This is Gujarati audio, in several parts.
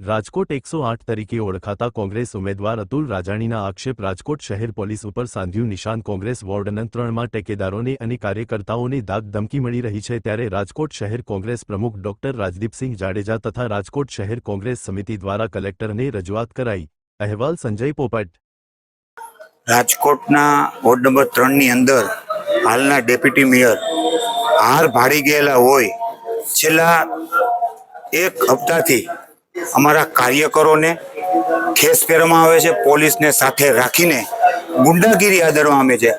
રાજકોટ 108 તરીકે ઓળખાતા કોંગ્રેસ ઉમેદવાર અતુલ રાજાણીના આક્ષેપ રાજકોટ શહેર પોલીસ ઉપર સાંધ્યું નિશાન કોંગ્રેસ વોર્ડ નં 3માં ટેકેદારોને અને કાર્યકર્તાઓને દાગ ધમકી મળી રહી છે ત્યારે રાજકોટ શહેર કોંગ્રેસ પ્રમુખ ડોક્ટર રાજદીપસિંહ જાડેજા તથા રાજકોટ શહેર કોંગ્રેસ સમિતિ દ્વારા કલેક્ટરને રજૂઆત કરાઈ। અહેવાલ સંજય પોપટ। રાજકોટના વોર્ડ નંબર 3ની અંદર હાલના ડેપ્યુટી મેયર હાર ભાડી ગયેલા હોય છેલ્લા એક હપ્તાથી અમારા કાર્યકરોને ખેસ પહેરવામાં આવે છે, પોલીસને સાથે રાખીને ગુંડાગીરી આદરવામાં આવે છે।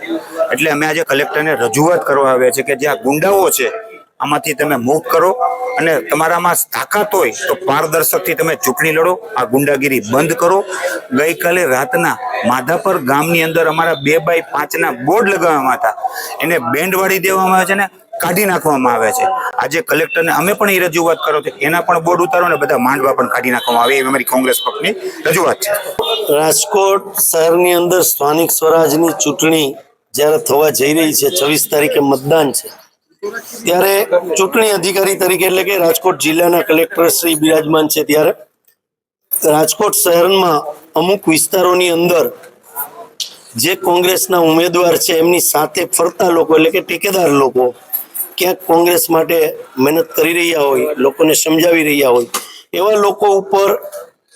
એટલે અમે આજે કલેક્ટરને રજૂઆત કરવા આવ્યા છે કે જે આ ગુંડાઓ છે આમાંથી તમે મુક્ત કરો અને તમારામાં તાકાત હોય તો પારદર્શકથી તમે ચૂંટણી લડો, આ ગુંડાગીરી બંધ કરો। ગઈકાલે રાતના માધાપર ગામની અંદર અમારા 2x5ના બોર્ડ લગાવવામાં હતા, એને બેન્ડ વાળી દેવામાં આવે છે ને કાઢી નાખવામાં આવે છે। આજે કલેક્ટરને અમે પણ એ રજૂઆત કરો તો એના પણ બોર્ડ ઉતારો ને બધા માંડવા પણ કાઢી નાખવામાં આવે, એ અમારી કોંગ્રેસ પક્ષની રજૂઆત છે। રાજકોટ શહેરની અંદર સ્થાનિક સ્વરાજની ચૂંટણી જ્યારે થવા જઈ રહી છે, 26 તારીખે મતદાન છે, ત્યારે ચૂંટણી અધિકારી તરીકે એટલે કે રાજકોટ જિલ્લાના કલેક્ટર શ્રી બિરાજમાન છે, ત્યારે રાજકોટ શહેરમાં અમુક વિસ્તારોની અંદર જે કોંગ્રેસના ઉમેદવાર છે એમની સાથે ફરતા લોકો એટલે કે ઠેકેદાર લોકો ક્યાંક કોંગ્રેસ માટે મહેનત કરી રહ્યા હોય, લોકોને સમજાવી રહ્યા હોય, એવા લોકો ઉપર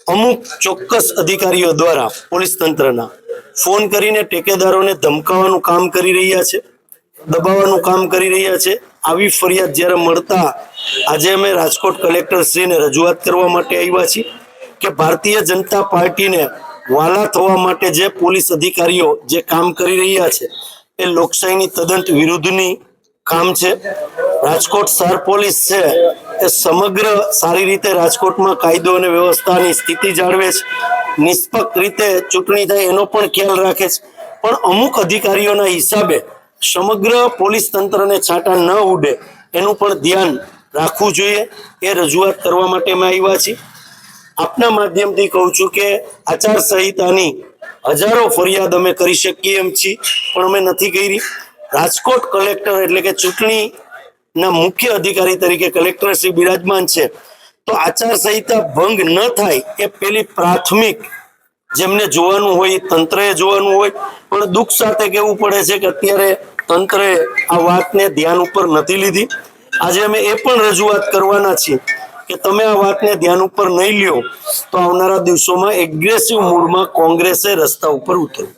અમુક ચોક્કસ અધિકારીઓ દ્વારા પોલીસ તંત્રના ફોન કરીને ટેકેદારોને ધમકાવવાનું કામ કરી રહ્યા છે, દબાવવાનું કામ કરી રહ્યા છે। આવી ફરિયાદ જ્યારે મળતા આજે અમે રાજકોટ કલેક્ટરશ્રીને રજૂઆત કરવા માટે આવ્યા છીએ કે ભારતીય જનતા પાર્ટીને વાલા થવા માટે જે પોલીસ અધિકારીઓ જે કામ કરી રહ્યા છે એ લોકશાહીની તદ્દન વિરુદ્ધની કામ છે। રાજકોટ શહેર પોલીસ છે એ સમગ્ર સારી રીતે રાજકોટમાં કાયદો અને વ્યવસ્થાની સ્થિતિ જાળવે છે, નિષ્પક્ષ રીતે ચૂંટણી થાય એનો પણ ખ્યાલ રાખે છે, પણ અમુક અધિકારીઓના હિસાબે સમગ્ર પોલીસ તંત્રને છાંટા ન ઉડે એનું પણ ધ્યાન રાખવું જોઈએ। એ રજૂઆત કરવા માટે અમે આવ્યા છીએ। આપના માધ્યમથી કહું છું કે આચારસંહિતાની હજારો ફરિયાદ અમે કરી શકીએ એમ છીએ, પણ અમે નથી કરી। રાજકોટ કલેક્ટર એટલે કે ચૂંટણીના મુખ્ય અધિકારી તરીકે કલેક્ટર શ્રી બિરાજમાન છે, તો આચારસંહિતા ભંગ ન થાય એ પેલી પ્રાથમિક જેમને જોવાનું હોય તંત્રએ જોવાનું હોય, પણ દુઃખ સાથે કહેવું પડે છે કે અત્યારે તંત્રએ આ વાતને ધ્યાન ઉપર નથી લીધી। આજે અમે એ પણ રજૂઆત કરવાના છીએ કે તમે આ વાતને ધ્યાન ઉપર નહીં લ્યો તો આવનારા દિવસોમાં એગ્રેસિવ મૂડમાં કોંગ્રેસે રસ્તા ઉપર ઉતરવું।